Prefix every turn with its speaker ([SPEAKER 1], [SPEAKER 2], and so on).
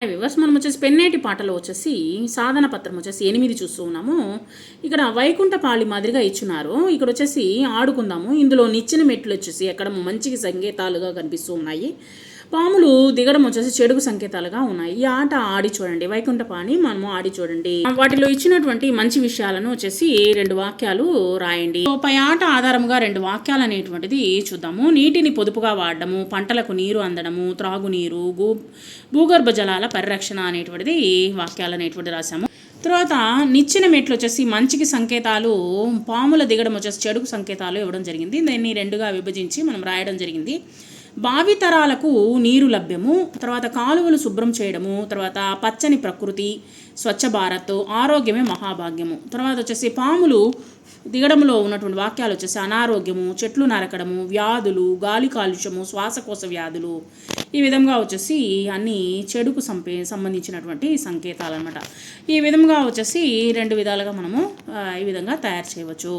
[SPEAKER 1] Viewers మనం వచ్చేసి పెన్నేటి పాటలో వచ్చేసి సాధన పత్రం వచ్చేసి 8 చూస్తూ ఉన్నాము. ఇక్కడ వైకుంఠపాళి మాదిరిగా ఇచ్చున్నారు. ఇక్కడ వచ్చేసి ఆడుకుందాము. ఇందులో నిచ్చెన మెట్లు వచ్చేసి ఎక్కడ మంచికి సంకేతాలుగా కనిపిస్తూ ఉన్నాయి. పాములు దిగడం వచ్చేసి చెడుకు సంకేతాలుగా ఉన్నాయి. ఈ ఆట ఆడి చూడండి, వైకుంఠపాణి మనము ఆడి చూడండి. వాటిలో ఇచ్చినటువంటి మంచి విషయాలను వచ్చేసి 2 వాక్యాలు రాయండి. పై ఆట ఆధారంగా 2 వాక్యాలు అనేటువంటిది చూద్దాము. నీటిని పొదుపుగా వాడడము, పంటలకు నీరు అందడము, త్రాగునీరు, భూగర్భ జలాల పరిరక్షణ అనేటువంటిది వాక్యాలు అనేటువంటిది రాసాము. తర్వాత నిచ్చెన మెట్లు వచ్చేసి మంచికి సంకేతాలు, పాముల దిగడం వచ్చేసి చెడుకు సంకేతాలు ఇవ్వడం జరిగింది. దీన్ని 2గా విభజించి మనం రాయడం జరిగింది. భావితరాలకు నీరు లభ్యము, తర్వాత కాలువలు శుభ్రం చేయడము, తర్వాత పచ్చని ప్రకృతి, స్వచ్ఛ భారత్, ఆరోగ్యమే మహాభాగ్యము. తర్వాత వచ్చేసి పాములు దిగడంలో ఉన్నటువంటి వాక్యాలు వచ్చేసి అనారోగ్యము, చెట్లు నరకడము, వ్యాధులు, గాలి కాలుష్యము, శ్వాసకోశ వ్యాధులు, ఈ విధంగా వచ్చేసి అన్నీ చెడుకు సంబంధించినటువంటి సంకేతాలు అనమాట. ఈ విధంగా వచ్చేసి 2 విధాలుగా మనము ఈ విధంగా తయారు చేయవచ్చు.